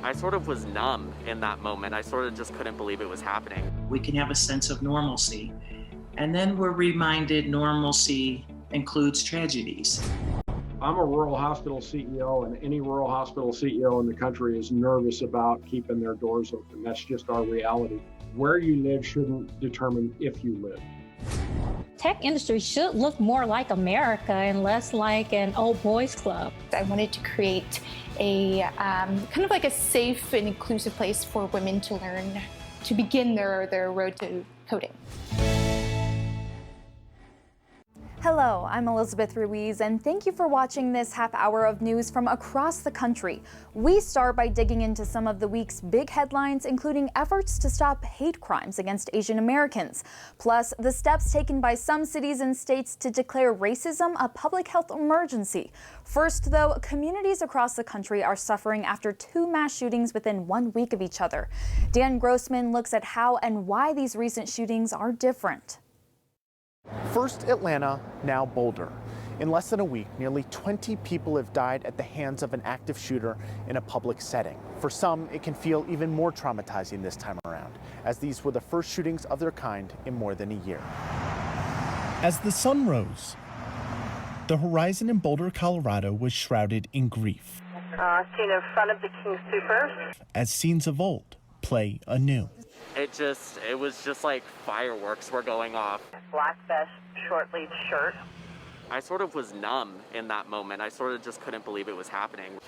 I sort of was numb in that moment. I sort of just couldn't believe it was happening. We can have a sense of normalcy, and then we're reminded normalcy includes tragedies. I'm a rural hospital CEO, and any rural hospital CEO in the country is nervous about keeping their doors open. That's just our reality. Where you live shouldn't determine if you live. Tech industry should look more like America and less like an old boys club. I wanted to create a kind of like a safe and inclusive place for women to learn, to begin their road to coding. Hello, I'm Elizabeth Ruiz, and thank you for watching this half hour of news from across the country. We start by digging into some of the week's big headlines, including efforts to stop hate crimes against Asian Americans, plus the steps taken by some cities and states to declare racism a public health emergency. First, though, communities across the country are suffering after 2 mass shootings within 1 week of each other. Dan Grossman looks at how and why these recent shootings are different. First Atlanta, now Boulder. In less than a week, nearly 20 people have died at the hands of an active shooter in a public setting. For some, it can feel even more traumatizing this time around, as these were the first shootings of their kind in more than a year. As the sun rose, the horizon in Boulder, Colorado was shrouded in grief. Seen in front of the King Soopers. As scenes of old play anew. It was just like fireworks were going off. Black vest, short-sleeved shirt. I sort of was numb in that moment. I sort of just couldn't believe it was happening.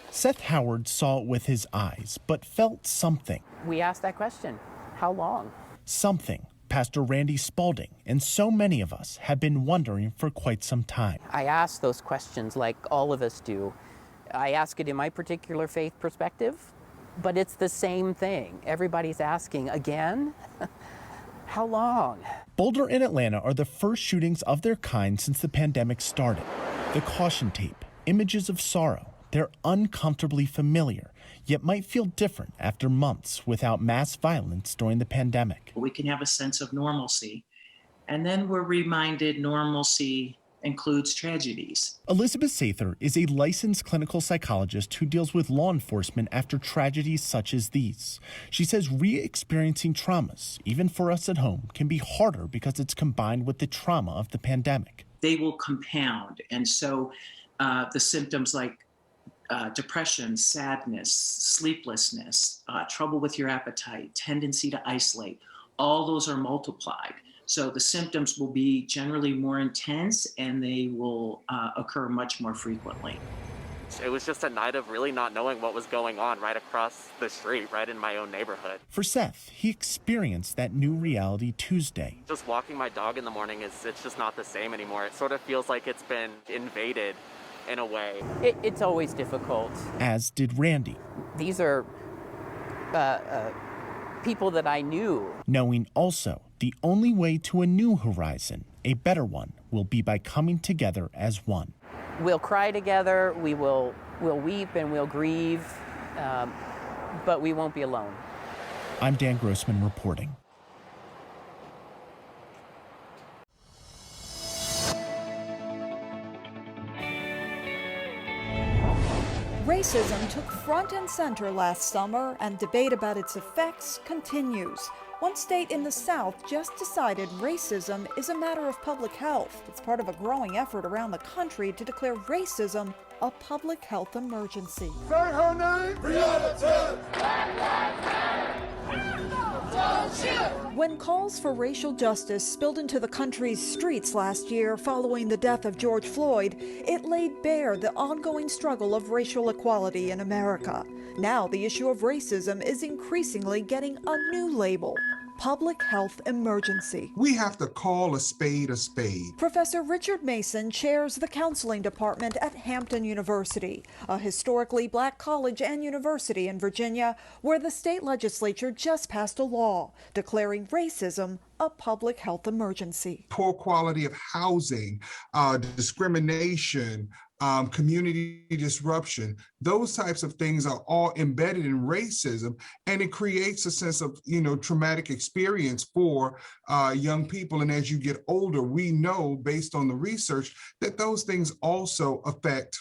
Seth Howard saw it with his eyes, but felt something. We asked that question, how long? Something Pastor Randy Spalding and so many of us have been wondering for quite some time. I ask those questions like all of us do. I ask it in my particular faith perspective, but it's the same thing. Everybody's asking, again? How long? Boulder and Atlanta are the first shootings of their kind since the pandemic started. The caution tape, images of sorrow, they're uncomfortably familiar, yet might feel different after months without mass violence during the pandemic. We can have a sense of normalcy, and then we're reminded normalcy includes tragedies. Elizabeth Sather is a licensed clinical psychologist who deals with law enforcement after tragedies such as these. She says re-experiencing traumas, even for us at home, can be harder because it's combined with the trauma of the pandemic. They will compound, and so the symptoms like depression, sadness, sleeplessness, trouble with your appetite, tendency to isolate, all those are multiplied. So the symptoms will be generally more intense, and they will occur much more frequently. It was just a night of really not knowing what was going on right across the street, right in my own neighborhood. For Seth, he experienced that new reality Tuesday. Just walking my dog in the morning, it's just not the same anymore. It sort of feels like it's been invaded in a way. It's always difficult. As did Randy. These are people that I knew. Knowing also the only way to a new horizon, a better one, will be by coming together as one. We'll cry together, we'll weep and we'll grieve, but we won't be alone. I'm Dan Grossman reporting. Racism took front and center last summer, and debate about its effects continues. One state in the South just decided racism is a matter of public health. It's part of a growing effort around the country to declare racism a public health emergency. Say her name! Reality! When calls for racial justice spilled into the country's streets last year following the death of George Floyd, it laid bare the ongoing struggle of racial equality in America. Now the issue of racism is increasingly getting a new label: public health emergency. We have to call a spade a spade. Professor Richard Mason chairs the counseling department at Hampton University, a historically black college and university in Virginia, where the state legislature just passed a law declaring racism a public health emergency. Poor quality of housing, discrimination, community disruption, those types of things are all embedded in racism, and it creates a sense of, traumatic experience for young people. And as you get older, we know based on the research that those things also affect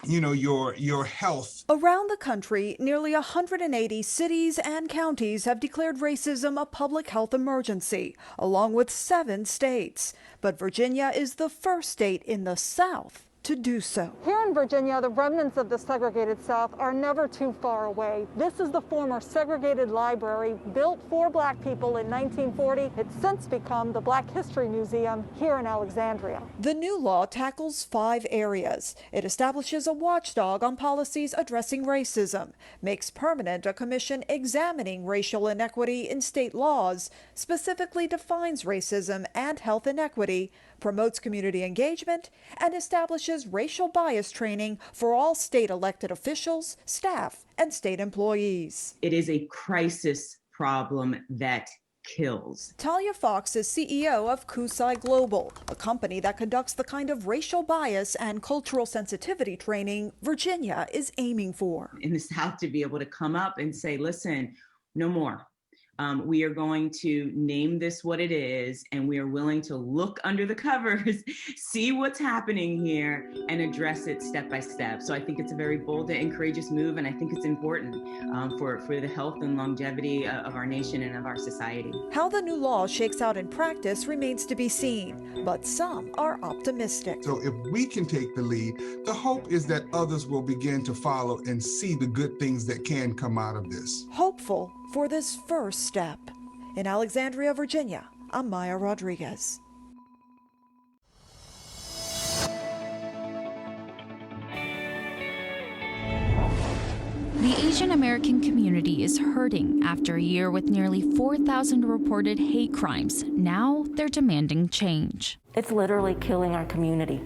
your health. Around the country, nearly 180 cities and counties have declared racism a public health emergency, along with 7 states. But Virginia is the first state in the South to do so. Here in Virginia, the remnants of the segregated South are never too far away. This is the former segregated library built for Black people in 1940. It's since become the Black History Museum here in Alexandria. The new law tackles 5 areas. It establishes a watchdog on policies addressing racism, makes permanent a commission examining racial inequity in state laws, specifically defines racism and health inequity, promotes community engagement, and establishes racial bias training for all state elected officials, staff, and state employees. It is a crisis problem that kills. Talia Fox is CEO of Kusai Global, a company that conducts the kind of racial bias and cultural sensitivity training Virginia is aiming for. In the South, to be able to come up and say, listen, no more. We are going to name this what it is, and we are willing to look under the covers, see what's happening here, and address it step by step. So I think it's a very bold and courageous move, and I think it's important for the health and longevity of our nation and of our society. How the new law shakes out in practice remains to be seen, but some are optimistic. So if we can take the lead, the hope is that others will begin to follow and see the good things that can come out of this. Hopeful for this first step. In Alexandria, Virginia, I'm Maya Rodriguez. The Asian American community is hurting after a year with nearly 4,000 reported hate crimes. Now they're demanding change. It's literally killing our community.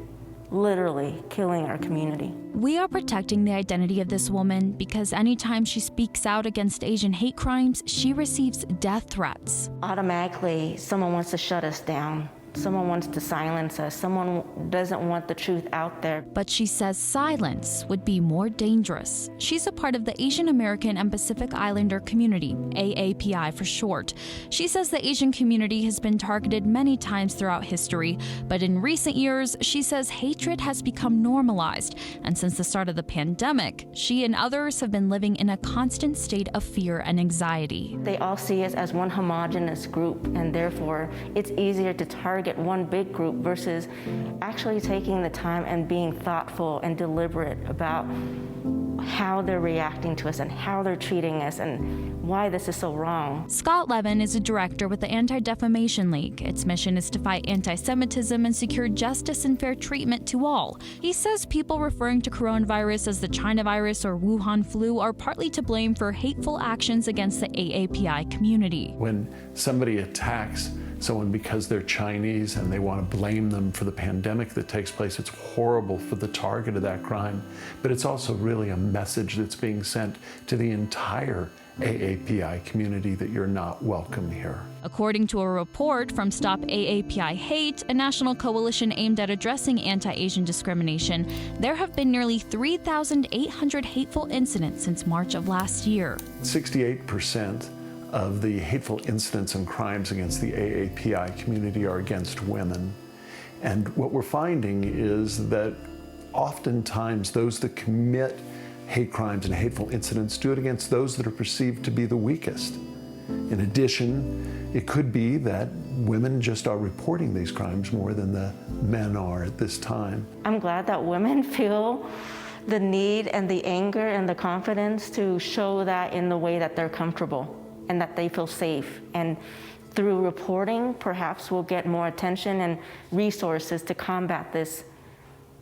Literally killing our community. We are protecting the identity of this woman because anytime she speaks out against Asian hate crimes, she receives death threats. Automatically, someone wants to shut us down. Someone wants to silence us. Someone doesn't want the truth out there. But she says silence would be more dangerous. She's a part of the Asian American and Pacific Islander community, AAPI for short. She says the Asian community has been targeted many times throughout history, but in recent years, she says hatred has become normalized. And since the start of the pandemic, she and others have been living in a constant state of fear and anxiety. They all see us as one homogenous group, and therefore it's easier to target one big group versus actually taking the time and being thoughtful and deliberate about how they're reacting to us and how they're treating us and why this is so wrong. Scott Levin is a director with the Anti-Defamation League. Its mission is to fight anti-Semitism and secure justice and fair treatment to all. He says people referring to coronavirus as the China virus or Wuhan flu are partly to blame for hateful actions against the AAPI community. When somebody attacks someone because they're Chinese and they want to blame them for the pandemic that takes place, it's horrible for the target of that crime, but it's also really a message that's being sent to the entire AAPI community that you're not welcome here. According to a report from Stop AAPI Hate, a national coalition aimed at addressing anti-Asian discrimination, there have been nearly 3,800 hateful incidents since March of last year. 68% of the hateful incidents and crimes against the AAPI community are against women. And what we're finding is that oftentimes those that commit hate crimes and hateful incidents do it against those that are perceived to be the weakest. In addition, it could be that women just are reporting these crimes more than the men are at this time. I'm glad that women feel the need and the anger and the confidence to show that in the way that they're comfortable and that they feel safe. And through reporting, perhaps we'll get more attention and resources to combat this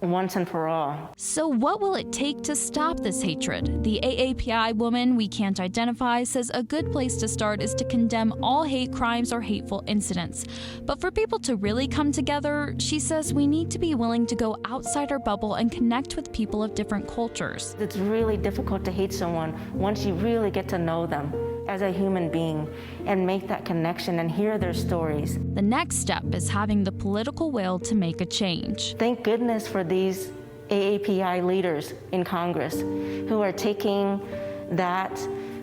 once and for all. So what will it take to stop this hatred? The AAPI woman we can't identify says a good place to start is to condemn all hate crimes or hateful incidents. But for people to really come together, she says we need to be willing to go outside our bubble and connect with people of different cultures. It's really difficult to hate someone once you really get to know them as a human being and make that connection and hear their stories. The next step is having the political will to make a change. Thank goodness for these AAPI leaders in Congress who are taking that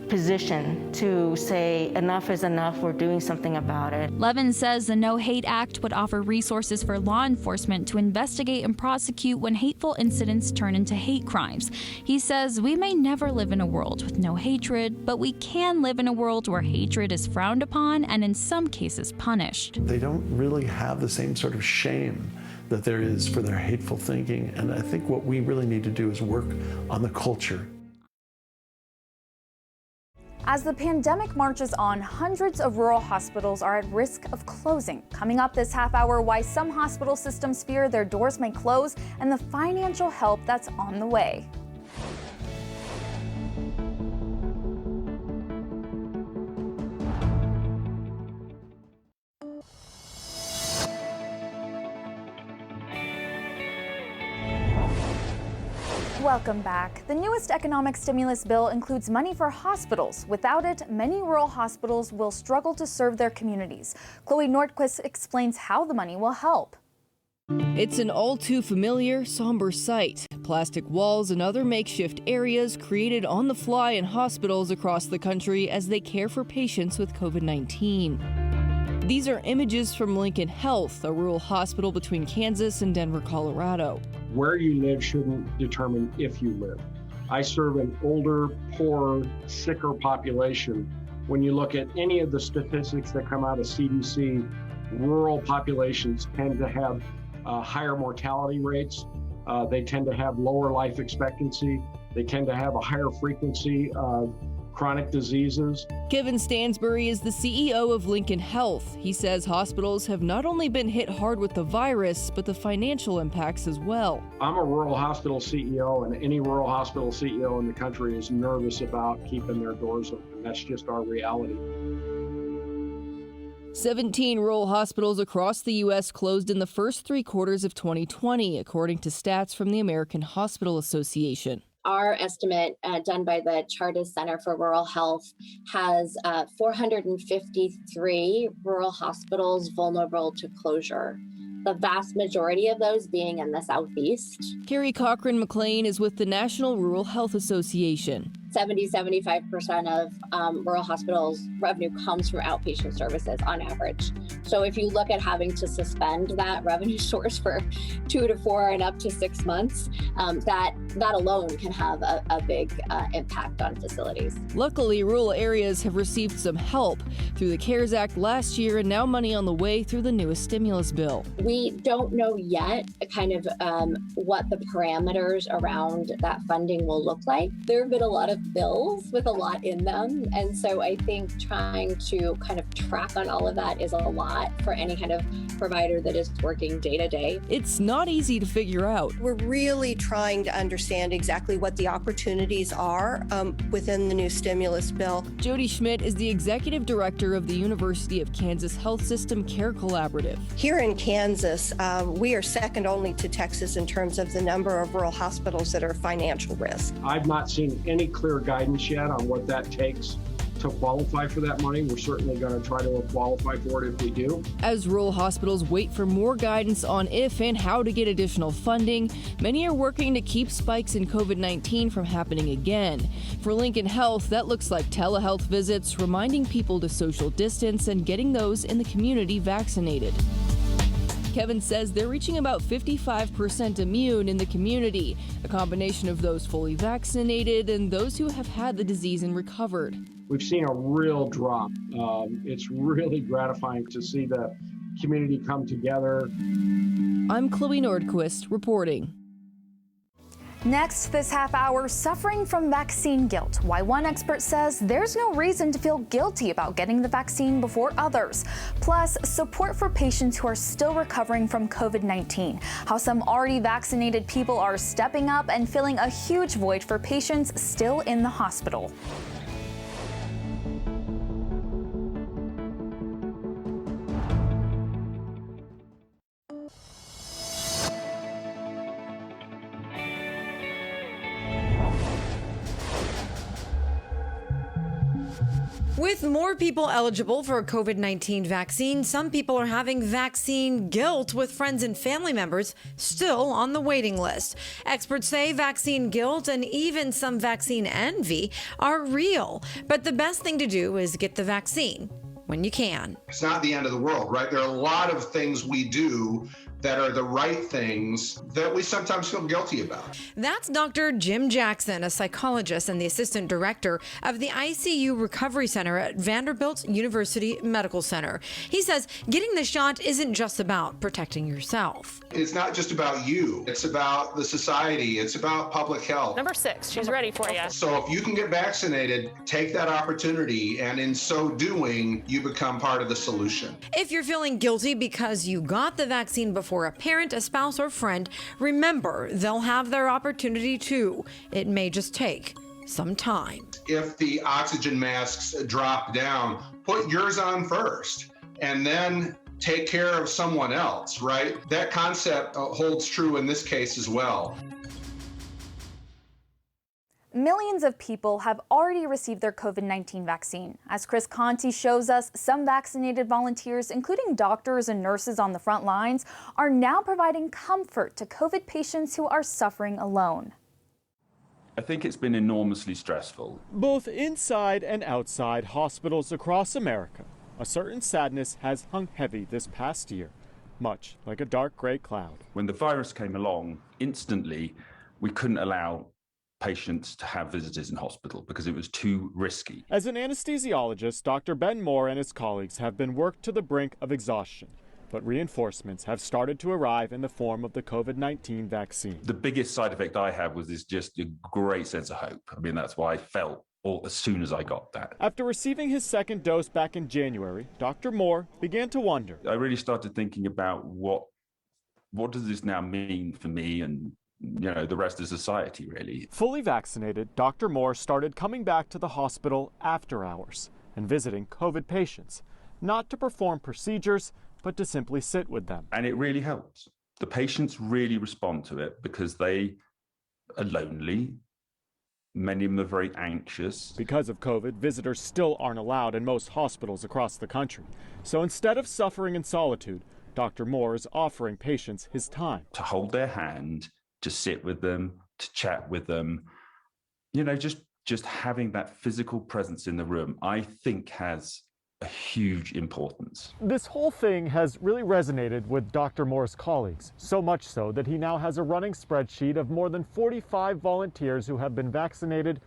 position to say enough is enough, we're doing something about it. Levin says the No Hate Act would offer resources for law enforcement to investigate and prosecute when hateful incidents turn into hate crimes. He says we may never live in a world with no hatred, but we can live in a world where hatred is frowned upon and in some cases punished. They don't really have the same sort of shame that there is for their hateful thinking, and I think what we really need to do is work on the culture. As the pandemic marches on, hundreds of rural hospitals are at risk of closing. Coming up this half hour, why some hospital systems fear their doors may close and the financial help that's on the way. Welcome back. The newest economic stimulus bill includes money for hospitals. Without it, many rural hospitals will struggle to serve their communities. Chloe Nordquist explains how the money will help. It's an all too familiar, somber sight. Plastic walls and other makeshift areas created on the fly in hospitals across the country as they care for patients with COVID-19. These are images from Lincoln Health, a rural hospital between Kansas and Denver, Colorado. Where you live shouldn't determine if you live. I serve an older, poorer, sicker population. When you look at any of the statistics that come out of CDC, rural populations tend to have higher mortality rates. They tend to have lower life expectancy. They tend to have a higher frequency of chronic diseases. Kevin Stansbury is the CEO of Lincoln Health. He says hospitals have not only been hit hard with the virus, but the financial impacts as well. I'm a rural hospital CEO, and any rural hospital CEO in the country is nervous about keeping their doors open. That's just our reality. 17 rural hospitals across the U.S. closed in the first 3 quarters of 2020, according to stats from the American Hospital Association. Our estimate done by the Chartis Center for Rural Health has 453 rural hospitals vulnerable to closure. The vast majority of those being in the Southeast. Carrie Cochran-McLean is with the National Rural Health Association. 70-75% of rural hospitals' revenue comes from outpatient services on average. So if you look at having to suspend that revenue source for 2 to 4 and up to 6 months, that alone can have a big impact on facilities. Luckily, rural areas have received some help through the CARES Act last year and now money on the way through the newest stimulus bill. We don't know yet kind of what the parameters around that funding will look like. There have been a lot of bills with a lot in them. And so I think trying to kind of track on all of that is a lot for any kind of provider that is working day to day. It's not easy to figure out. We're really trying to understand exactly what the opportunities are within the new stimulus bill. Jody Schmidt is the executive director of the University of Kansas Health System Care Collaborative. Here in Kansas, we are second only to Texas in terms of the number of rural hospitals that are financial risk. I've not seen any clear guidance yet on what that takes to qualify for that money. We're certainly going to try to qualify for it if we do. As rural hospitals wait for more guidance on if and how to get additional funding, many are working to keep spikes in COVID-19 from happening again. For Lincoln Health, that looks like telehealth visits, reminding people to social distance, and getting those in the community vaccinated. Kevin says they're reaching about 55% immune in the community, a combination of those fully vaccinated and those who have had the disease and recovered. We've seen a real drop. It's really gratifying to see the community come together. I'm Chloe Nordquist reporting. Next this half hour, suffering from vaccine guilt. Why one expert says there's no reason to feel guilty about getting the vaccine before others. Plus, support for patients who are still recovering from COVID-19. How some already vaccinated people are stepping up and filling a huge void for patients still in the hospital. With more people eligible for a COVID-19 vaccine, some people are having vaccine guilt, with friends and family members still on the waiting list. Experts say vaccine guilt and even some vaccine envy are real, but the best thing to do is get the vaccine when you can. It's not the end of the world, right? There are a lot of things we do that are the right things that we sometimes feel guilty about. That's Dr. Jim Jackson, a psychologist and the assistant director of the ICU Recovery Center at Vanderbilt University Medical Center. He says getting the shot isn't just about protecting yourself. It's not just about you. It's about the society. It's about public health. Number 6, she's ready for you. So if you can get vaccinated, take that opportunity, and in so doing, you become part of the solution. If you're feeling guilty because you got the vaccine before a parent, a spouse, or friend, remember they'll have their opportunity too. It may just take some time. If the oxygen masks drop down, put yours on first, and then take care of someone else, right? That concept holds true in this case as well. Millions of people have already received their COVID-19 vaccine. As Chris Conti shows us, some vaccinated volunteers, including doctors and nurses on the front lines, are now providing comfort to COVID patients who are suffering alone. I think it's been enormously stressful. Both inside and outside hospitals across America, a certain sadness has hung heavy this past year, much like a dark gray cloud. When the virus came along, instantly we couldn't allow patients to have visitors in hospital because it was too risky. As an anesthesiologist, Dr. Ben Moore and his colleagues have been worked to the brink of exhaustion, but reinforcements have started to arrive in the form of the COVID-19 vaccine. The biggest side effect I had was just a great sense of hope. I mean, that's why I felt as soon as I got that. After receiving his second dose back in January, Dr. Moore began to wonder. I really started thinking about what does this now mean for me and the rest of society, really. Fully vaccinated, Dr. Moore started coming back to the hospital after hours and visiting COVID patients, not to perform procedures, but to simply sit with them. And it really helps. The patients really respond to it because they are lonely. Many of them are very anxious. Because of COVID, visitors still aren't allowed in most hospitals across the country. So instead of suffering in solitude, Dr. Moore is offering patients his time. To hold their hand, to sit with them, to chat with them, just having that physical presence in the room, I think has a huge importance. This whole thing has really resonated with Dr. Moore's colleagues, so much so that he now has a running spreadsheet of more than 45 volunteers who have been vaccinated,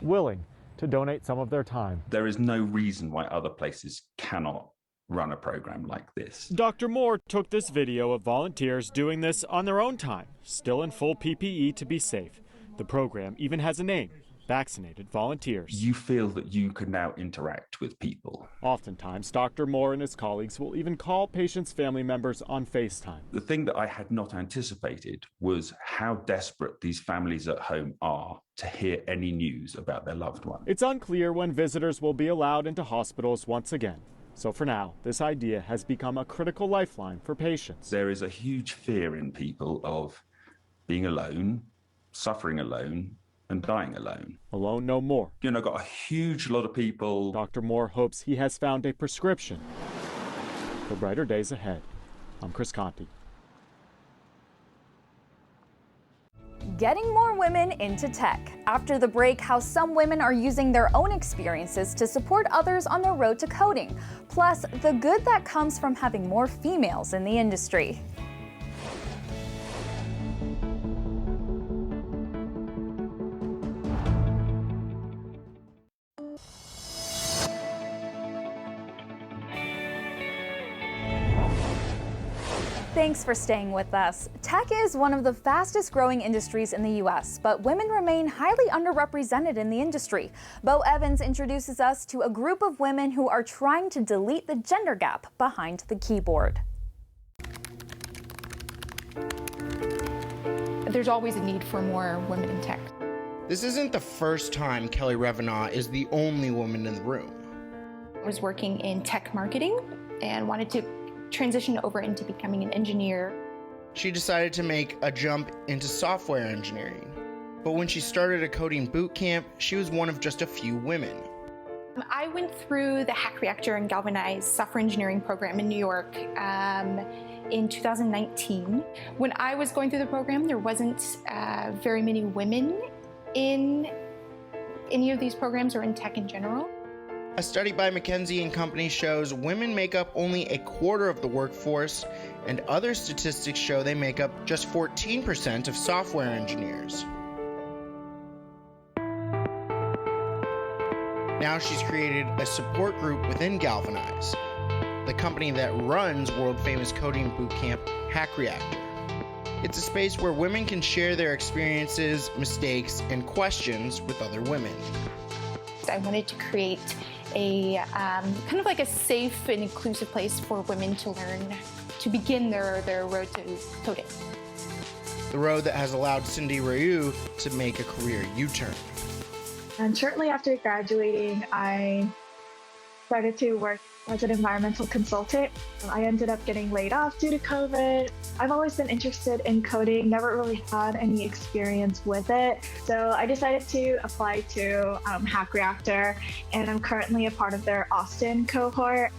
willing to donate some of their time. There is no reason why other places cannot run a program like this. Dr. Moore took this video of volunteers doing this on their own time, still in full PPE to be safe. The program even has a name, Vaccinated Volunteers. You feel that you can now interact with people. Oftentimes, Dr. Moore and his colleagues will even call patients' family members on FaceTime. The thing that I had not anticipated was how desperate these families at home are to hear any news about their loved one. It's unclear when visitors will be allowed into hospitals once again. So for now, this idea has become a critical lifeline for patients. There is a huge fear in people of being alone, suffering alone, and dying alone. Alone no more. Got a huge lot of people. Dr. Moore hopes he has found a prescription for brighter days ahead. I'm Chris Conti. Getting more women into tech. After the break, how some women are using their own experiences to support others on their road to coding. Plus, the good that comes from having more females in the industry. Thanks for staying with us. Tech is one of the fastest growing industries in the U.S., but women remain highly underrepresented in the industry. Bo Evans introduces us to a group of women who are trying to delete the gender gap behind the keyboard. There's always a need for more women in tech. This isn't the first time Kelly Revenaugh is the only woman in the room. I was working in tech marketing and wanted to transition over into becoming an engineer. She decided to make a jump into software engineering. But when she started a coding boot camp, she was one of just a few women. I went through the Hack Reactor and Galvanize software engineering program in New York in 2019. When I was going through the program, there wasn't very many women in any of these programs or in tech in general. A study by McKinsey & Company shows women make up only a quarter of the workforce, and other statistics show they make up just 14% of software engineers. Now she's created a support group within Galvanize, the company that runs world-famous coding bootcamp Hack Reactor. It's a space where women can share their experiences, mistakes, and questions with other women. I wanted to create a kind of like a safe and inclusive place for women to learn, to begin their road to coding. The road that has allowed Cindy Ryu to make a career U-turn. And shortly after graduating, I started to work as an environmental consultant. I ended up getting laid off due to COVID. I've always been interested in coding, never really had any experience with it. So I decided to apply to Hack Reactor, and I'm currently a part of their Austin cohort.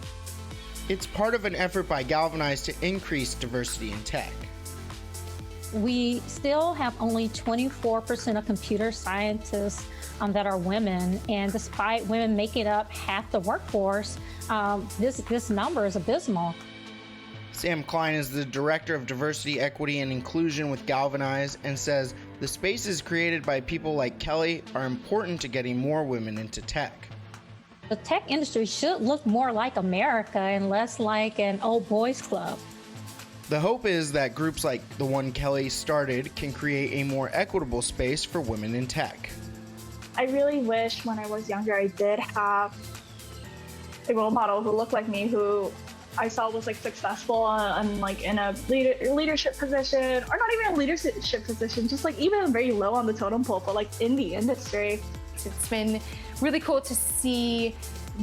It's part of an effort by Galvanize to increase diversity in tech. We still have only 24% of computer scientists that are women, and despite women making up half the workforce, this number is abysmal. Sam Klein is the Director of Diversity, Equity, and Inclusion with Galvanize and says the spaces created by people like Kelly are important to getting more women into tech. The tech industry should look more like America and less like an old boys club. The hope is that groups like the one Kelly started can create a more equitable space for women in tech. I really wish when I was younger I did have a role model who looked like me, who I saw was like successful and like in a leadership position, or not even a leadership position, just like even very low on the totem pole, but like in the industry. It's been really cool to see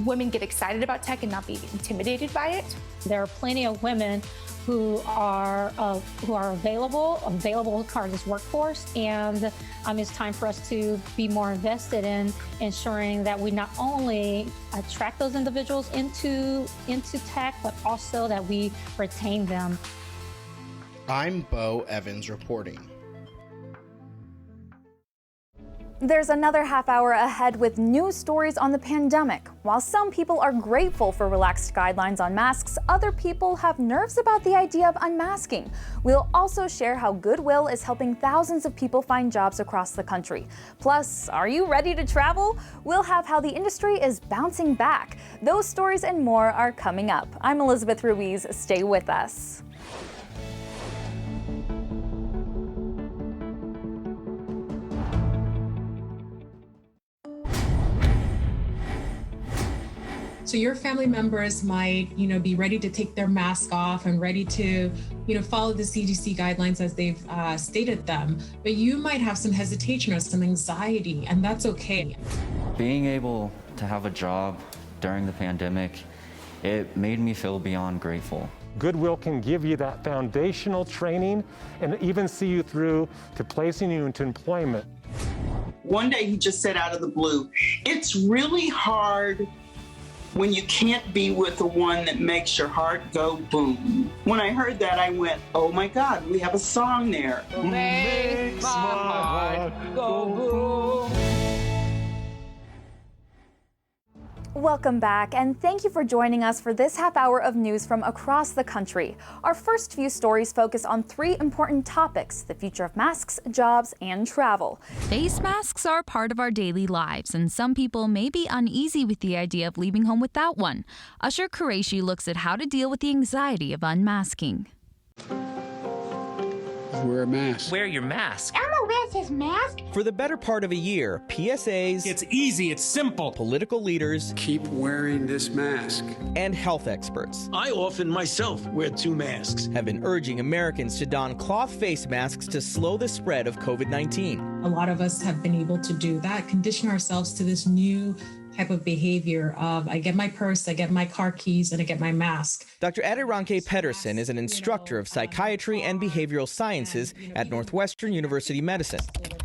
women get excited about tech and not be intimidated by it. There are plenty of women who are available part of this workforce, and it's time for us to be more invested in ensuring that we not only attract those individuals into tech, but also that we retain them. I'm Bo Evans reporting. There's another half hour ahead with news stories on the pandemic. While some people are grateful for relaxed guidelines on masks, other people have nerves about the idea of unmasking. We'll also share how Goodwill is helping thousands of people find jobs across the country. Plus, are you ready to travel? We'll have how the industry is bouncing back. Those stories and more are coming up. I'm Elizabeth Ruiz. Stay with us. So your family members might, be ready to take their mask off and ready to, follow the CDC guidelines as they've stated them. But you might have some hesitation or some anxiety, and that's okay. Being able to have a job during the pandemic, it made me feel beyond grateful. Goodwill can give you that foundational training and even see you through to placing you into employment. One day he just said out of the blue, it's really hard when you can't be with the one that makes your heart go boom. When I heard that, I went, oh my God, we have a song there. Makes my heart go boom. Welcome back, and thank you for joining us for this half hour of news from across the country. Our first few stories focus on three important topics: the future of masks, jobs, and travel. Face masks are part of our daily lives, and some people may be uneasy with the idea of leaving home without one. Usher Qureshi looks at how to deal with the anxiety of unmasking. Wear a mask. Wear your mask. Elmo wears his mask. For the better part of a year, PSAs, it's easy, it's simple. Political leaders, keep wearing this mask. And health experts. I often myself wear 2 masks. Have been urging Americans to don cloth face masks to slow the spread of COVID-19. A lot of us have been able to do that, condition ourselves to this new type of behavior of I get my purse, I get my car keys, and I get my mask. Dr. Adironke Pedersen is an instructor of psychiatry and behavioral sciences at Northwestern University Medicine.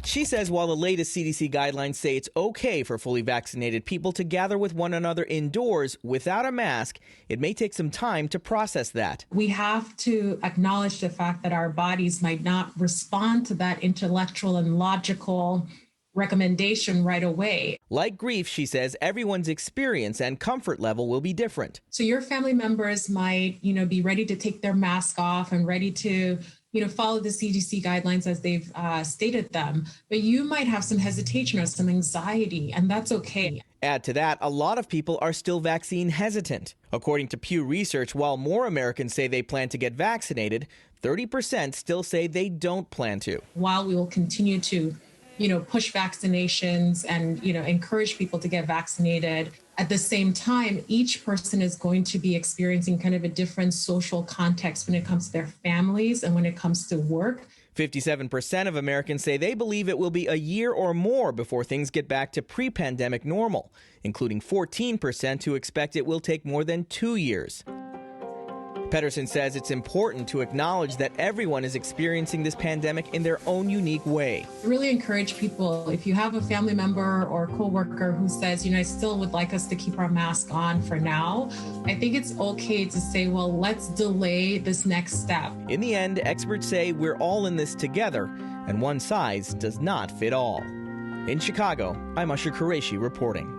She says while the latest CDC guidelines say it's okay for fully vaccinated people to gather with one another indoors without a mask, it may take some time to process that. We have to acknowledge the fact that our bodies might not respond to that intellectual and logical recommendation right away. Like grief, she says everyone's experience and comfort level will be different. So your family members might, be ready to take their mask off and ready to, follow the CDC guidelines as they've stated them, but you might have some hesitation or some anxiety, and that's okay. Add to that, a lot of people are still vaccine hesitant. According to Pew Research, while more Americans say they plan to get vaccinated, 30% still say they don't plan to. While we will continue to push vaccinations and, encourage people to get vaccinated. At the same time, each person is going to be experiencing kind of a different social context when it comes to their families and when it comes to work. 57% of Americans say they believe it will be a year or more before things get back to pre-pandemic normal, including 14% who expect it will take more than 2 years. Pedersen says it's important to acknowledge that everyone is experiencing this pandemic in their own unique way. I really encourage people, if you have a family member or coworker who says, I still would like us to keep our mask on for now, I think it's okay to say, well, let's delay this next step. In the end, experts say we're all in this together, and one size does not fit all. In Chicago, I'm Usher Qureshi reporting.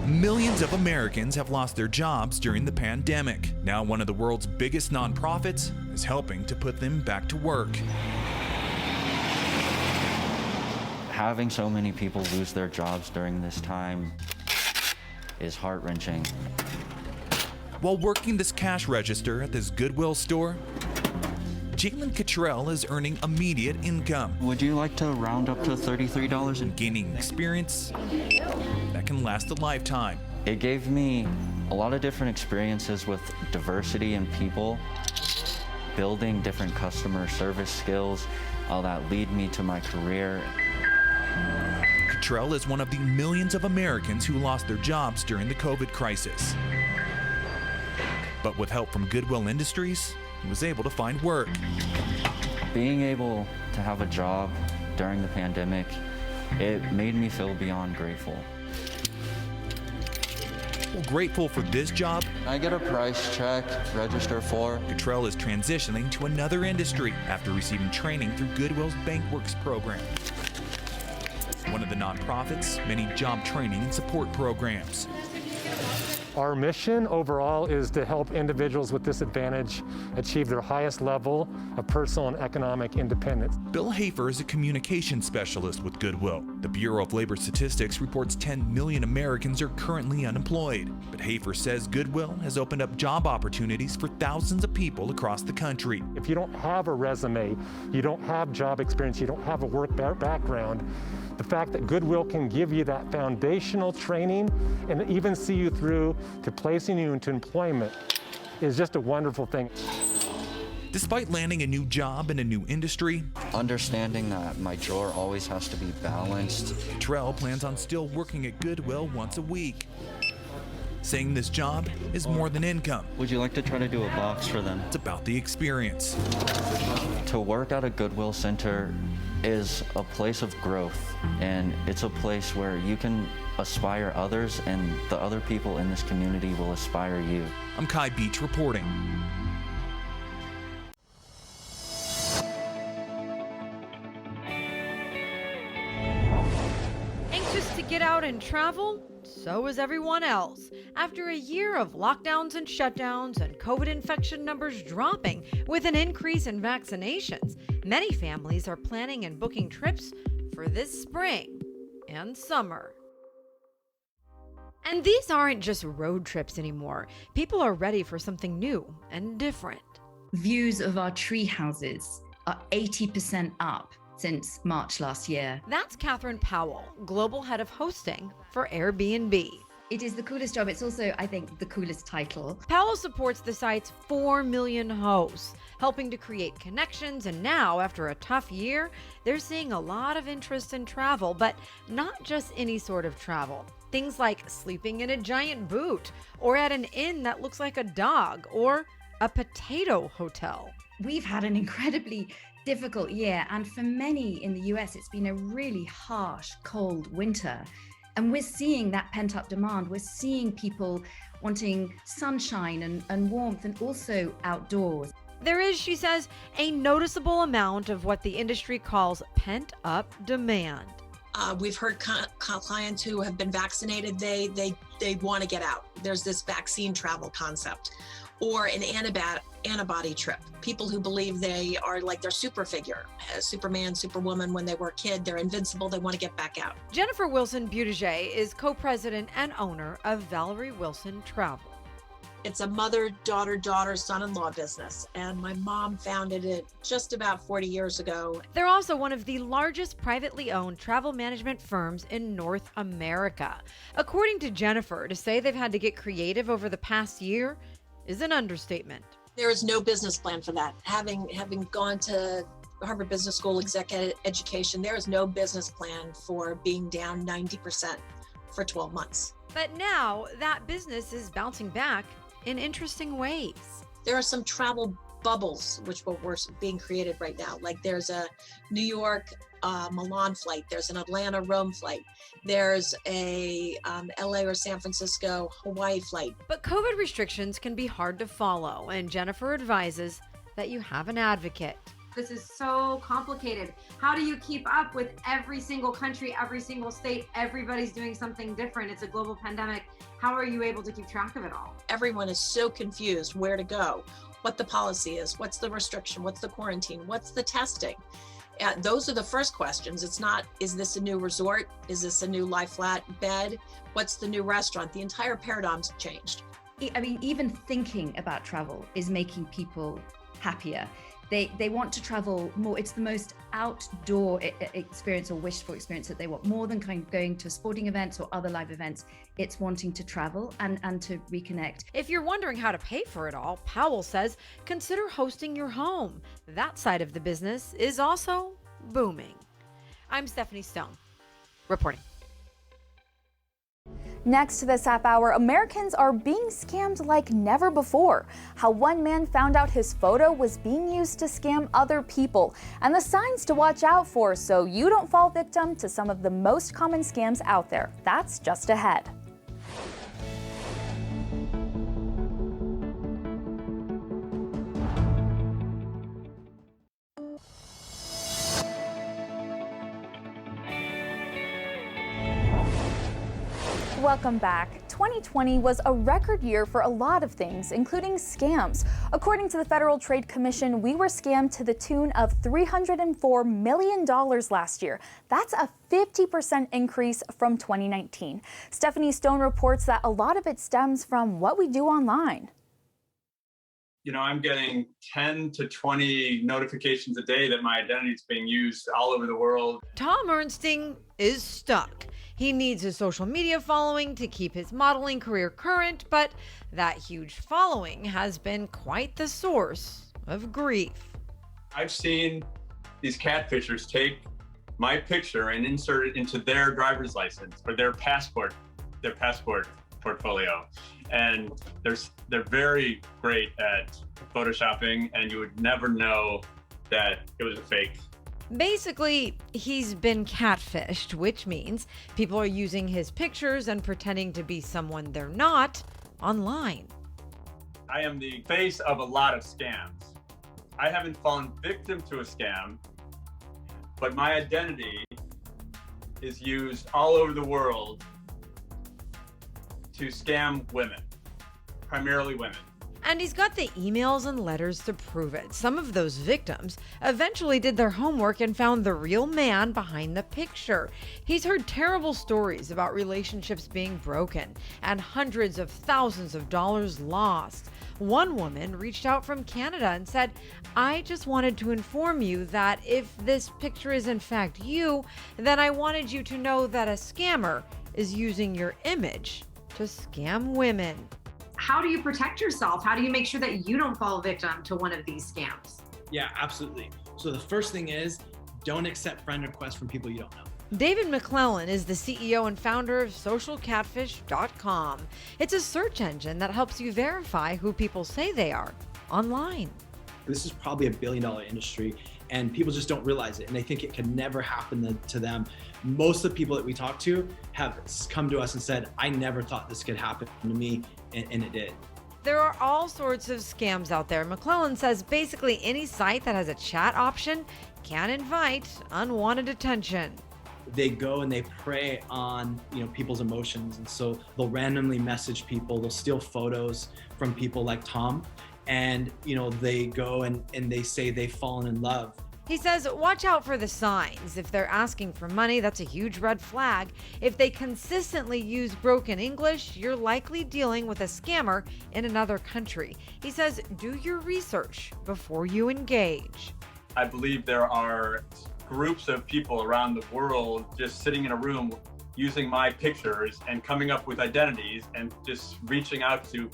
Millions of Americans have lost their jobs during the pandemic. Now one of the world's biggest nonprofits is helping to put them back to work. Having so many people lose their jobs during this time is heart-wrenching. While working this cash register at this Goodwill store, Jalen Cottrell is earning immediate income. Would you like to round up to $33? And gaining experience that can last a lifetime. It gave me a lot of different experiences with diversity in people, building different customer service skills, all that lead me to my career. Cottrell is one of the millions of Americans who lost their jobs during the COVID crisis. But with help from Goodwill Industries, he was able to find work. Being able to have a job during the pandemic, it made me feel beyond grateful. Well, grateful for this job, I get a price check, register for. Cottrell is transitioning to another industry after receiving training through Goodwill's BankWorks program, one of the nonprofit's many job training and support programs. Our mission overall is to help individuals with disadvantage achieve their highest level of personal and economic independence. Bill Hafer is a communications specialist with Goodwill. The Bureau of Labor Statistics reports 10 million Americans are currently unemployed. But Hafer says Goodwill has opened up job opportunities for thousands of people across the country. If you don't have a resume, you don't have job experience, you don't have a work background, the fact that Goodwill can give you that foundational training and even see you through to placing you into employment is just a wonderful thing. Despite landing a new job in a new industry, understanding that my drawer always has to be balanced, Cottrell plans on still working at Goodwill once a week, saying this job is more than income. Would you like to try to do a box for them? It's about the experience. To work at a Goodwill Center is a place of growth, and it's a place where you can aspire others, and the other people in this community will aspire you. I'm Kai Beach reporting. Anxious to get out and travel? So is everyone else. After a year of lockdowns and shutdowns and COVID infection numbers dropping with an increase in vaccinations, many families are planning and booking trips for this spring and summer. And these aren't just road trips anymore. People are ready for something new and different. Views of our tree houses are 80% up since March last year. That's Catherine Powell, Global Head of Hosting for Airbnb. It is the coolest job. It's also, I think, the coolest title. Powell supports the site's 4 million hosts, helping to create connections. And now, after a tough year, they're seeing a lot of interest in travel, but not just any sort of travel. Things like sleeping in a giant boot, or at an inn that looks like a dog, or a potato hotel. We've had an incredibly difficult year, and for many in the US, it's been a really harsh, cold winter. And we're seeing that pent-up demand. We're seeing people wanting sunshine and warmth, and also outdoors. There is, she says, a noticeable amount of what the industry calls pent-up demand. We've heard clients who have been vaccinated, they want to get out. There's this vaccine travel concept, or an antibody trip. People who believe they are like their super figure, Superman, Superwoman when they were a kid, they're invincible, they want to get back out. Jennifer Wilson Buttigieg is co-president and owner of Valerie Wilson Travel. It's a mother, daughter, son-in-law business, and my mom founded it just about 40 years ago. They're also one of the largest privately owned travel management firms in North America. According to Jennifer, to say they've had to get creative over the past year is an understatement. There is no business plan for that. Having gone to Harvard Business School executive education, there is no business plan for being down 90% for 12 months. But now that business is bouncing back in interesting ways. There are some travel bubbles which were being created right now. Like there's a New York Milan flight, there's an Atlanta Rome flight, there's a LA or San Francisco Hawaii flight. But COVID restrictions can be hard to follow, and Jennifer advises that you have an advocate. This is so complicated. How do you keep up with every single country, every single state? Everybody's doing something different. It's a global pandemic. How are you able to keep track of it all? Everyone is so confused where to go, what the policy is, what's the restriction, what's the quarantine, what's the testing. Those are the first questions. It's not, is this a new resort? Is this a new lie flat bed? What's the new restaurant? The entire paradigm's changed. I mean, even thinking about travel is making people happier. They want to travel more. It's the most outdoor experience or wished for experience that they want, more than kind of going to sporting events or other live events. It's wanting to travel and to reconnect. If you're wondering how to pay for it all, Powell says, consider hosting your home. That side of the business is also booming. I'm Stephanie Stone, reporting. Next this half hour, Americans are being scammed like never before. How one man found out his photo was being used to scam other people, and the signs to watch out for so you don't fall victim to some of the most common scams out there. That's just ahead. Welcome back. 2020 was a record year for a lot of things, including scams. According to the Federal Trade Commission, we were scammed to the tune of $304 million last year. That's a 50% increase from 2019. Stephanie Stone reports that a lot of it stems from what we do online. You know, I'm getting 10 to 20 notifications a day that my identity is being used all over the world. Tom Ernsting is stuck. He needs a social media following to keep his modeling career current, but that huge following has been quite the source of grief. I've seen these catfishers take my picture and insert it into their driver's license or their passport portfolio. And they're very great at photoshopping, and you would never know that it was a fake. Basically, he's been catfished, which means people are using his pictures and pretending to be someone they're not online. I am the face of a lot of scams. I haven't fallen victim to a scam, but my identity is used all over the world to scam women, primarily women. And he's got the emails and letters to prove it. Some of those victims eventually did their homework and found the real man behind the picture. He's heard terrible stories about relationships being broken and hundreds of thousands of dollars lost. One woman reached out from Canada and said, I just wanted to inform you that if this picture is in fact you, then I wanted you to know that a scammer is using your image to scam women. How do you protect yourself? How do you make sure that you don't fall victim to one of these scams? Yeah, absolutely. So the first thing is don't accept friend requests from people you don't know. David McClellan is the CEO and founder of socialcatfish.com. It's a search engine that helps you verify who people say they are online. This is probably a $1 billion industry, and people just don't realize it, and they think it can never happen to them. Most of the people that we talk to have come to us and said, I never thought this could happen to me, and it did. There are all sorts of scams out there. McClellan says basically any site that has a chat option can invite unwanted attention. They go and they prey on people's emotions, and so they'll randomly message people. They'll steal photos from people like Tom, and they go and they say they've fallen in love. He says, watch out for the signs. If they're asking for money, that's a huge red flag. If they consistently use broken English, you're likely dealing with a scammer in another country. He says, do your research before you engage. I believe there are groups of people around the world just sitting in a room using my pictures and coming up with identities and just reaching out to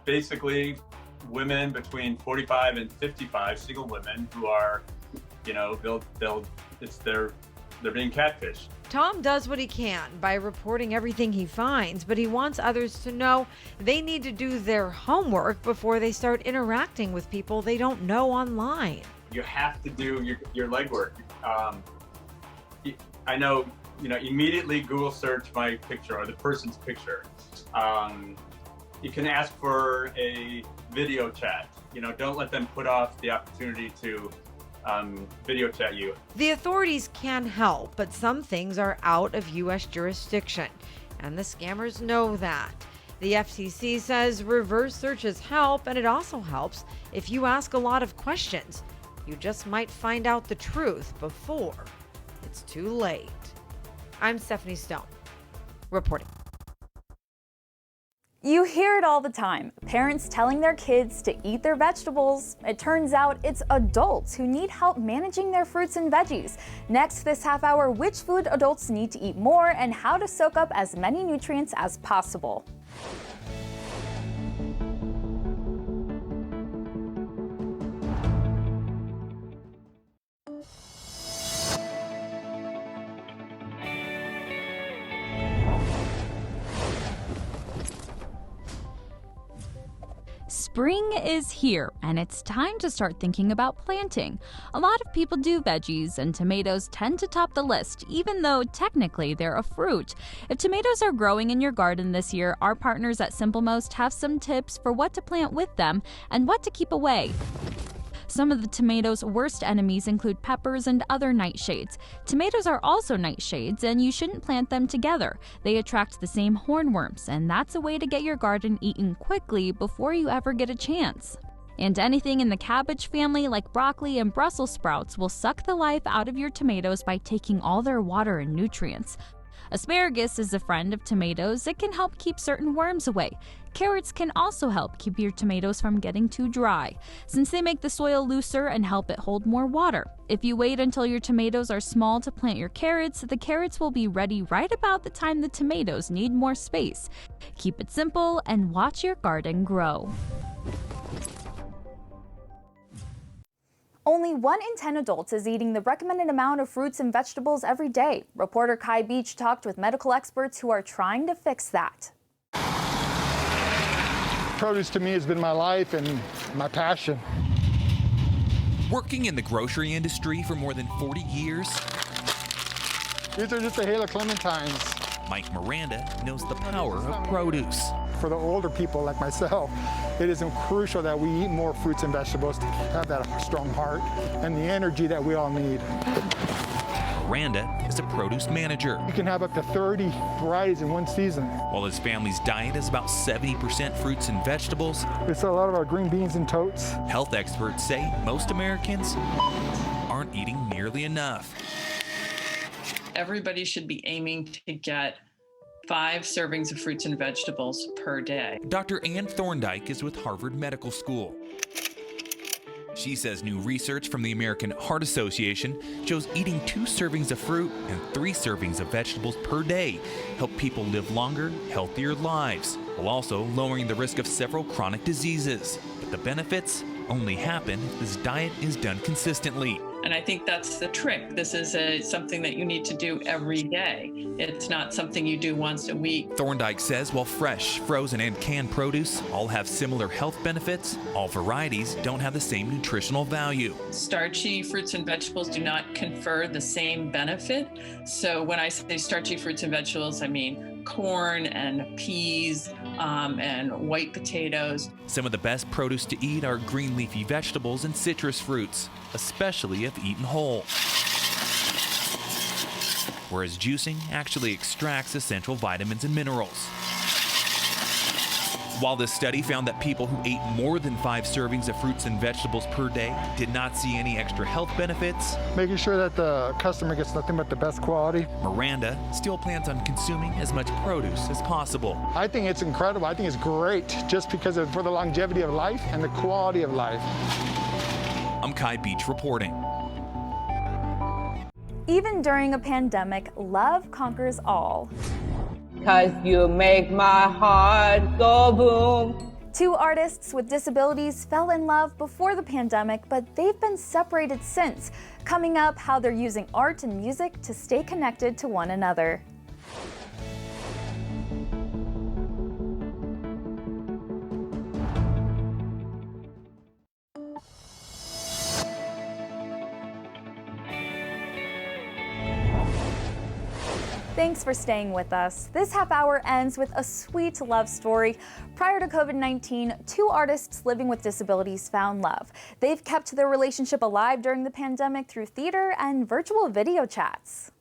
basically women between 45 and 55, single women who are, they're being catfished. Tom does what he can by reporting everything he finds, but he wants others to know they need to do their homework before they start interacting with people they don't know online. You have to do your legwork. I know, immediately Google search my picture or the person's picture. You can ask for a video chat. Don't let them put off the opportunity to video chat you. The authorities can help, but some things are out of U.S. jurisdiction, and the scammers know that. The FTC says reverse searches help, and it also helps if you ask a lot of questions. You just might find out the truth before it's too late. I'm Stephanie Stone, reporting. You hear it all the time, parents telling their kids to eat their vegetables. It turns out it's adults who need help managing their fruits and veggies. Next this half hour, which food adults need to eat more and how to soak up as many nutrients as possible. Spring is here, and it's time to start thinking about planting. A lot of people do veggies, and tomatoes tend to top the list, even though technically they're a fruit. If tomatoes are growing in your garden this year, our partners at Simplemost have some tips for what to plant with them and what to keep away. Some of the tomatoes' worst enemies include peppers and other nightshades. Tomatoes are also nightshades, and you shouldn't plant them together. They attract the same hornworms, and that's a way to get your garden eaten quickly before you ever get a chance. And anything in the cabbage family like broccoli and Brussels sprouts will suck the life out of your tomatoes by taking all their water and nutrients. Asparagus is a friend of tomatoes. It can help keep certain worms away. Carrots can also help keep your tomatoes from getting too dry, since they make the soil looser and help it hold more water. If you wait until your tomatoes are small to plant your carrots, the carrots will be ready right about the time the tomatoes need more space. Keep it simple and watch your garden grow. Only 1 in 10 adults is eating the recommended amount of fruits and vegetables every day. Reporter Kai Beach talked with medical experts who are trying to fix that. Produce to me has been my life and my passion. Working in the grocery industry for more than 40 years, these are just the Halo Clementines. Mike Miranda knows the power of produce. For the older people like myself, it is crucial that we eat more fruits and vegetables to have that strong heart and the energy that we all need. Miranda is a produce manager. You can have up to 30 varieties in one season. While his family's diet is about 70% fruits and vegetables, we sell a lot of our green beans and totes. Health experts say most Americans aren't eating nearly enough. Everybody should be aiming to get 5 servings of fruits and vegetables per day. Dr. Ann Thorndike is with Harvard Medical School. She says new research from the American Heart Association shows eating 2 servings of fruit and 3 servings of vegetables per day help people live longer, healthier lives, while also lowering the risk of several chronic diseases. But the benefits only happen if this diet is done consistently. And I think that's the trick. This is something that you need to do every day. It's not something you do once a week. Thorndike says while fresh, frozen, and canned produce all have similar health benefits, all varieties don't have the same nutritional value. Starchy fruits and vegetables do not confer the same benefit. So when I say starchy fruits and vegetables, I mean corn and peas and white potatoes. Some of the best produce to eat are green leafy vegetables and citrus fruits, especially if eaten whole. Whereas juicing actually extracts essential vitamins and minerals. While this study found that people who ate more than 5 servings of fruits and vegetables per day did not see any extra health benefits, Making sure that the customer gets nothing but the best quality. Miranda still plans on consuming as much produce as possible. I think it's incredible. I think it's great just because of for the longevity of life and the quality of life. I'm Kai Beach reporting. Even during a pandemic, love conquers all. 'Cause you make my heart go boom. 2 artists with disabilities fell in love before the pandemic, but they've been separated since. Coming up, how they're using art and music to stay connected to one another. Thanks for staying with us. This half hour ends with a sweet love story. Prior to COVID-19, 2 artists living with disabilities found love. They've kept their relationship alive during the pandemic through theater and virtual video chats.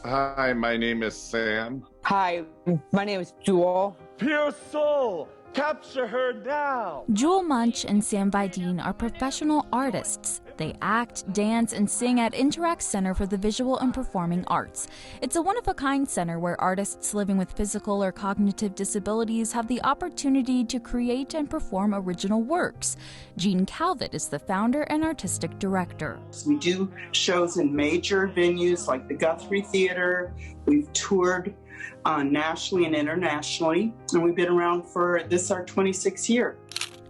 Hi, my name is Sam. Hi, my name is Jewel. Pure soul, capture her now. Jewel Munch and Sam Vidine are professional artists. They act, dance, and sing at Interact Center for the Visual and Performing Arts. It's a one-of-a-kind center where artists living with physical or cognitive disabilities have the opportunity to create and perform original works. Jean Calvert is the founder and artistic director. We do shows in major venues like the Guthrie Theater. We've toured nationally and internationally, and we've been around for this our 26th year.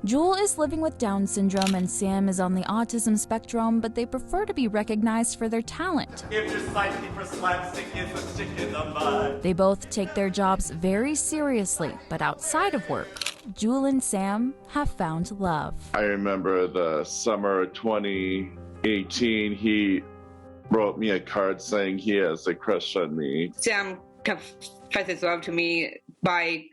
Jewel is living with Down syndrome and Sam is on the autism spectrum, but they prefer to be recognized for their talent. If you're slightly for slapstick, it's a stick in the mud. They both take their jobs very seriously, but outside of work, Jewel and Sam have found love. I remember the summer of 2018, he wrote me a card saying he has a crush on me. Sam confessed his love to me by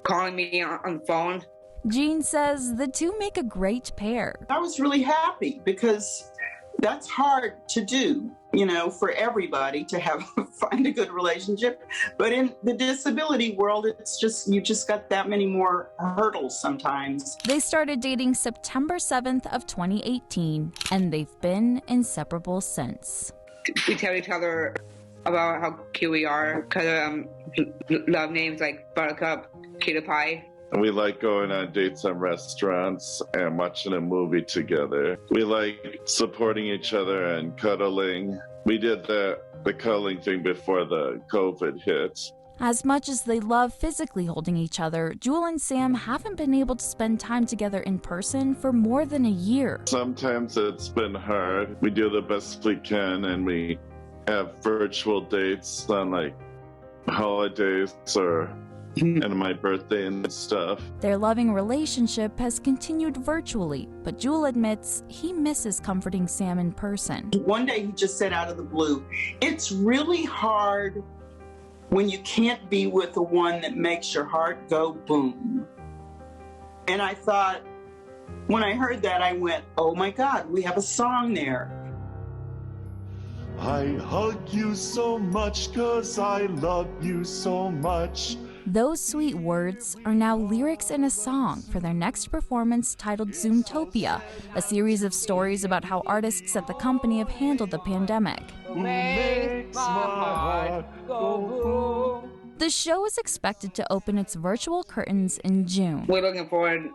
calling me on the phone. Jean says the two make a great pair. I was really happy because that's hard to do, you know, for everybody to find a good relationship. But in the disability world, it's just, you just got that many more hurdles sometimes. They started dating September 7th of 2018, and they've been inseparable since. We tell each other about how cute we are because love names like Buttercup, Cutie Pie. And we like going on dates and restaurants and watching a movie together. We like supporting each other and cuddling. We did the cuddling thing before the COVID hit. As much as they love physically holding each other, Jewel and Sam haven't been able to spend time together in person for more than a year. Sometimes it's been hard. We do the best we can, and we have virtual dates on like holidays or and my birthday and stuff. Their loving relationship has continued virtually, but Jewel admits he misses comforting Sam in person. One day he just said out of the blue, "It's really hard when you can't be with the one that makes your heart go boom." And I thought, when I heard that, I went, oh my God, we have a song there. I hug you so much 'cause I love you so much. Those sweet words are now lyrics in a song for their next performance titled Zoomtopia, a series of stories about how artists at the company have handled the pandemic. Makes my heart go boom. The show is expected to open its virtual curtains in June. We're looking forward to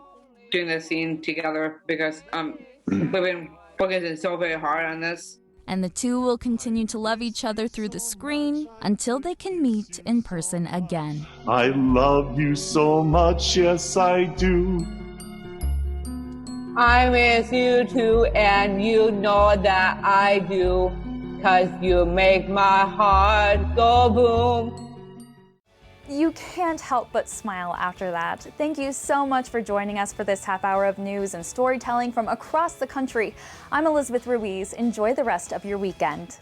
doing this scene together because we've been working so very hard on this. And the two will continue to love each other through the screen until they can meet in person again. I love you so much, yes I do. I miss you too, and you know that I do, 'cause you make my heart go boom. You can't help but smile after that. Thank you so much for joining us for this half hour of news and storytelling from across the country. I'm Elizabeth Ruiz. Enjoy the rest of your weekend.